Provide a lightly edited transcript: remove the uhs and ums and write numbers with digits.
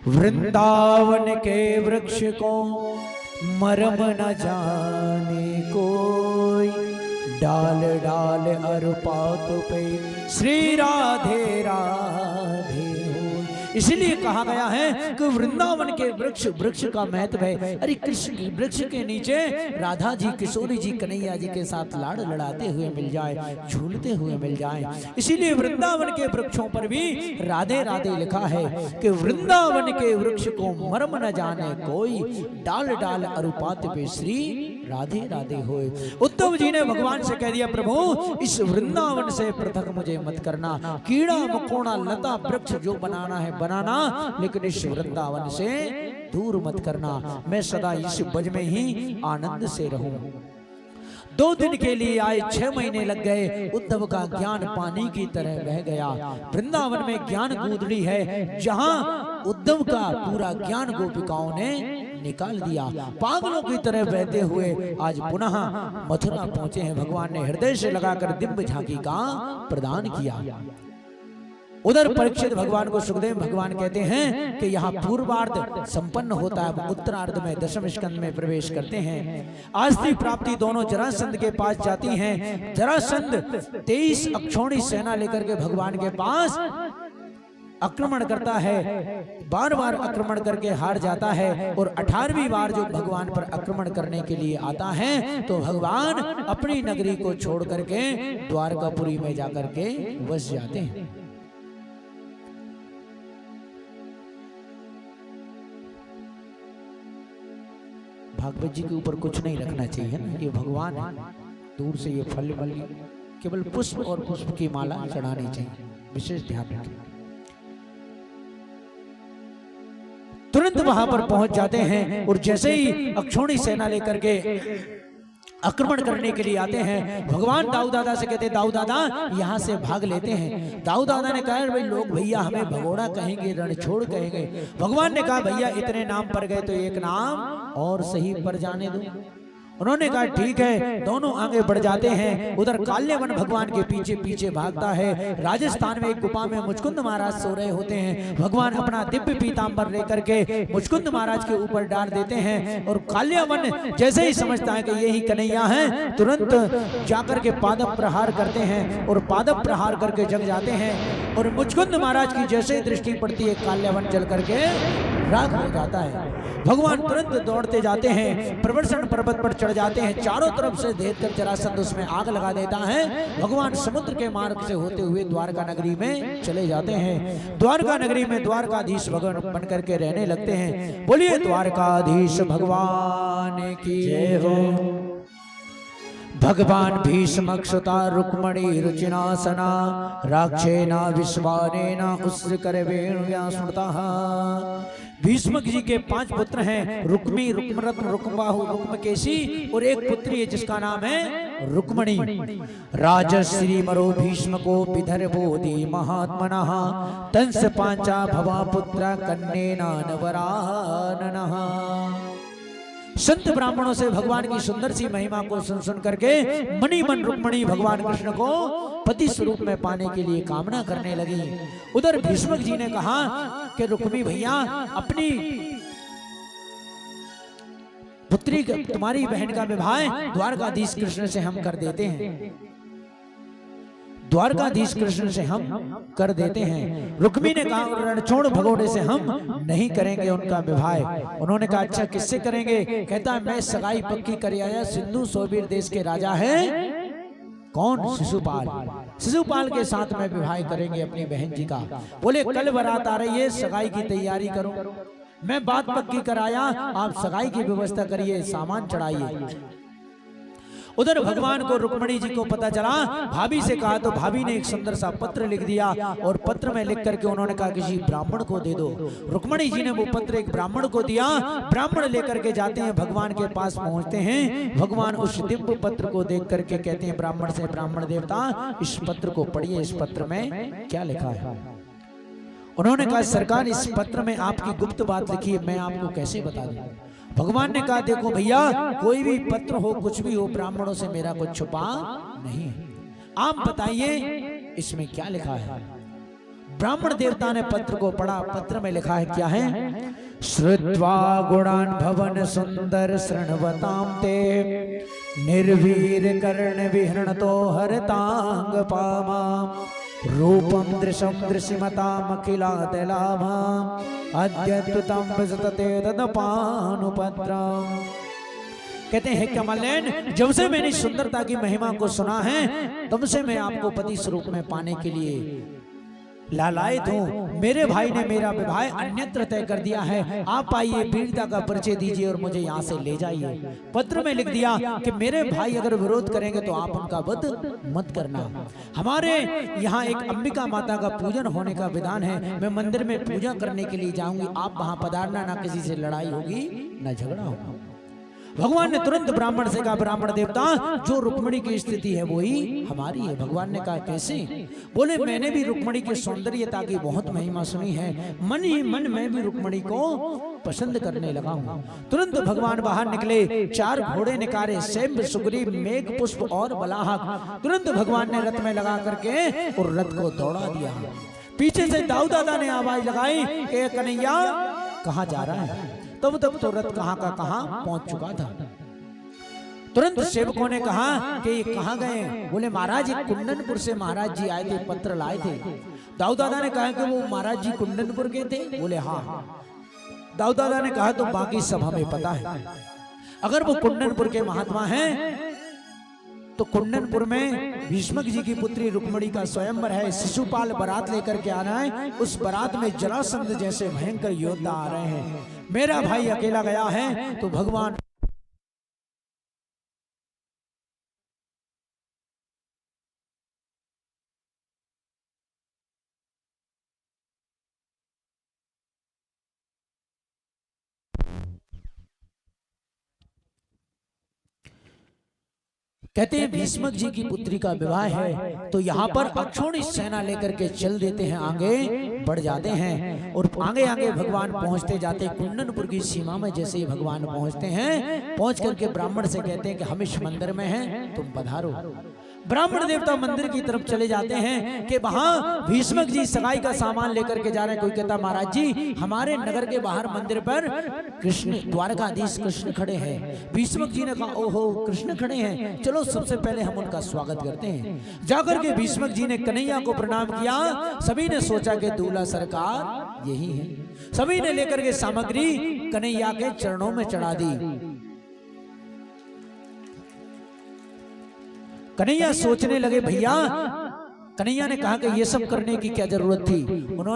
वृंदावन के वृक्ष को मरम न जाने कोई, डाल डाल अरु पात पे श्री राधे राधे। इसलिए कहा गया है कि वृंदावन के वृक्ष, वृक्ष का महत्व है। अरे कृष्ण की वृक्ष के नीचे राधा जी, किशोरी जी, कन्हैया जी के साथ लाड़ लड़ाते हुए मिल जाए, झूलते हुए मिल जाए। इसीलिए वृंदावन के वृक्षों पर भी राधे राधे लिखा है कि वृंदावन के वृक्ष को मर्म न जाने कोई, डाल डाल अरुपात पे श्री राधे राधे होए। उद्धव जी ने भगवान से कह दिया, प्रभु इस वृंदावन से पृथक मुझे मत करना, कीड़ा मकोड़ा लता वृक्ष जो बनाना है बनाना, लेकिन इस वृंदावन से दूर मत करना। मैं सदा इस ब्रज में ही आनंद से रहूं। 2 दिन के लिए आए, 6 महीने लग गए। उद्धव का ज्ञान पानी की तरह बह गया। वृंदावन में ज्ञान कूदड़ी है, जहां उद्धव का पूरा ज्ञान गोपिकाओं ने निकाल दिया। पागलों की तरह बहते हुए आज पुनः मथुरा पहुंचे हैं। भगवान ने हृदय से लगाकर दिव्य झांकी का प्रदान किया। उधर परीक्षित भगवान को सुखदेव भगवान कहते हैं कि यहाँ पूर्वार्ध संपन्न होता है, उत्तरार्ध में दशम स्कंद में प्रवेश करते हैं। आस्ति प्राप्ति दोनों जरासंध के पास जाती हैं। जरासंध 23 अक्षौणी सेना लेकर के भगवान के पास आक्रमण करता है, बार बार आक्रमण करके हार जाता है, और 18वीं बार जो भगवान पर आक्रमण करने के लिए आता है तो भगवान अपनी नगरी को छोड़ करके द्वारकापुरी में जाकर के बस जाते हैं। भागवत जी के ऊपर कुछ नहीं रखना चाहिए ना, ये भगवान है। दूर से ये फल बल्ली, केवल पुष्प और पुष्प की माला चढ़ानी चाहिए, विशेष ध्यान रखें। तुरंत वहां पर पहुंच जाते हैं, और जैसे ही अक्षौणी सेना लेकर के आक्रमण करने के लिए आते हैं, भगवान दाऊ दादा से कहते हैं, दाऊ दादा यहाँ से भाग लेते हैं। दाऊ दादा ने कहा, भाई लोग भैया हमें भगोड़ा कहेंगे, रणछोड़ कहेंगे। भगवान ने कहा, भैया इतने नाम पर गए तो एक नाम और सही पर जाने दो। उन्होंने कहा ठीक है। दोनों आगे बढ़ जाते हैं। उधर काल्यवन भगवान के पीछे पीछे भागता है। राजस्थान में एक गुफा में मुचकुंद महाराज सो रहे होते हैं। भगवान अपना दिव्य पीतांबर लेकर के मुचकुंद महाराज के ऊपर डाल देते हैं, और काल्यवन जैसे ही समझता है कि यही कन्हैया है, तुरंत जाकर के पादप प्रहार करते हैं, और पादप प्रहार करके जग जाते हैं। और मुचकुंद महाराज की जैसे दृष्टि पड़ती है, काल्यवन जल करके राख हो जाता है। भगवान तुरंत दौड़ते जाते हैं, प्रवर्षण पर्वत पर चढ़ जाते हैं। चारों तरफ से देख कर जरासंध उसमें आग लगा देता है। भगवान समुद्र के मार्ग से होते हुए द्वारका नगरी में चले जाते हैं। द्वारका नगरी में द्वारकाधीश भगवान बन करके रहने लगते हैं। बोलिए द्वारकाधीश भगवान की जय हो। भगवान भीष्मक्षुता रुक्मणी रुचिनासना राक्षेना विश्वानेना उस्रकरवेणुया स्मृतः। भीष्मक जी के 5 पुत्र हैं, रुक्मी, रुक्मरत्न, रुक्मबाहु, रुक्मकेशी, और एक पुत्री है जिसका नाम है रुक्मणी। राजश्री मरो भीष्मको विदर्भोदि महात्मनः तंस पांचा भवा पुत्र कन्नेना नवराननः। संत ब्राह्मणों से भगवान की सुंदर सी महिमा को सुन सुन करके मणि मन रुक्मणी भगवान कृष्ण को पति स्वरूप में पाने के लिए कामना करने लगी। उधर भीष्मक जी ने कहा कि रुक्मी भैया, अपनी पुत्री तुम्हारी बहन का विवाह द्वारकाधीश कृष्ण से हम कर देते हैं, द्वारकाधीश कृष्ण से हम कर देते हैं। रुक्मी ने कहा, रणछोड़ भगोड़े से हम नहीं करेंगे उनका विवाह। उन्होंने कहा अच्छा किससे करेंगे? कहता है मैं सगाई पक्की कर आया, सिंधु सोबीर देश के राजा है कौन? शिशुपाल। शिशुपाल के साथ में विवाह करेंगे अपनी बहन जी का। बोले कल बारात आ रही है, सगाई की तैयारी करो। मैं बात पक्की कराया, आप सगाई की व्यवस्था करिए, सामान चढ़ाइए। उधर भगवान को रुक्मणी जी को पता चला, भाभी से कहा तो भाभी ने एक सुंदर सा पत्र लिख दिया, और पत्र में लिख करके उन्होंने कहा किसी ब्राह्मण को दे दो। रुक्मणी जी ने वो पत्र एक ब्राह्मण को दिया। ब्राह्मण लेकर के जाते हैं, भगवान के पास पहुंचते हैं। भगवान उस दिव्य पत्र को देख करके कहते हैं ब्राह्मण से, ब्राह्मण देवता इस पत्र को पढ़िए, इस पत्र में क्या लिखा है? उन्होंने कहा सरकार इस पत्र में आपकी गुप्त बात लिखी है, मैं आपको कैसे बता दूं? भगवान ने कहा देखो भैया, कोई भी पत्र हो कुछ भी हो, ब्राह्मणों से मेरा कुछ छुपा नहीं है, आप बताइए इसमें क्या लिखा है। ब्राह्मण देवता ने पत्र को पढ़ा। पत्र में लिखा है क्या है? श्रुत्वा गुणान भवन सुंदर शृण्वताम ते निर्वीर कर्ण विहृणतो हरतांग पामा रूपम दृशम दृशिमताम अखिलातलाभाम अद्यतुतम विसतते तदपानुपत्रम। कहते हैं कमलेन, जब से मैंने सुंदरता की महिमा को सुना है तब से मैं आपको पति स्वरूप में पाने के लिए लालायित हूँ। मेरे भाई ने मेरा विवाह अन्यत्र तय कर दिया है। आप आइए, वीरता का परिचय दीजिए और मुझे यहाँ से ले जाइए। पत्र में लिख दिया कि मेरे भाई अगर विरोध करेंगे तो आप उनका वध मत करना। हमारे यहाँ एक अंबिका माता का पूजन होने का विधान है। मैं मंदिर में पूजा करने के लिए जाऊंगी, आप वहां पधारना, ना किसी से लड़ाई होगी ना झगड़ा होगा। भगवान ने तुरंत ब्राह्मण से कहा, ब्राह्मण देवता, जो रुक्मिणी की स्थिति है वही हमारी है। भगवान ने कहा कैसे? बोले मैंने भी रुक्मिणी की सौंदर्यता की बहुत महिमा सुनी है, मन ही मन में भी रुक्मिणी को पसंद करने लगा हूँ। तुरंत भगवान बाहर निकले, 4 घोड़े निकाले, शैम्ब, सुग्रीव, मेघ, पुष्प और बलाहक। तुरंत भगवान ने रथ में लगा करके और रथ को दौड़ा दिया। पीछे से दाऊ दादा ने आवाज लगाई कि कन्हैया कहाँ जा रहा है? तब तक तो रथ कहाँ का कहाँ पहुंच चुका था। तुरंत सेवकों ने कहा कि ये कहाँ गए? बोले महाराज कुंदनपुर से महाराज जी आए थे, पत्र लाए थे। दाऊ दादा ने कहा कि वो महाराज जी कुंदनपुर के थे? बोले हाँ। दाऊ दादा ने कहा तो बाकी सब हमें पता है। अगर वो कुंदनपुर के महात्मा हैं तो कुंदनपुर में भीष्मक जी की पुत्री रुक्मिणी का स्वयंवर है। शिशुपाल बारात लेकर के आना है। उस बारात में जरासंध जैसे भयंकर योद्धा आ रहे हैं। मेरा भाई अकेला गया है तो भगवान कहते हैं भीष्मक जी की पुत्री का विवाह है तो यहाँ पर अक्षौणी सेना लेकर के चल देते हैं, आगे बढ़ जाते हैं और आगे आगे भगवान पहुंचते जाते हैं। कुंदनपुर की सीमा में जैसे ही भगवान पहुंचते हैं, पहुंच करके ब्राह्मण से कहते हैं कि हम इस मंदिर में हैं, तुम पधारो। ब्राह्मण देवता मंदिर की तरफ चले जाते हैं कि वहां भीष्मक जी सगाई का सामान लेकर के जा रहे हैं। कोई कहता महाराज जी हमारे नगर के बाहर मंदिर पर कृष्ण द्वारकाधीश कृष्ण खड़े हैं। भीष्मक जी ने कहा ओहो कृष्ण खड़े हैं, चलो सबसे पहले हम उनका स्वागत करते हैं। जाकर के भीष्मक जी ने कन्हैया को प्रणाम किया। सभी ने सोचा कि दूल्हा सरकार यही है। सभी ने लेकर के सामग्री कन्हैया के चरणों में चढ़ा दी। कन्हैया सोचने लगे भैया, कन्हैया ने कहा कि ये सब करने की क्या जरूरत थी। उन्होंने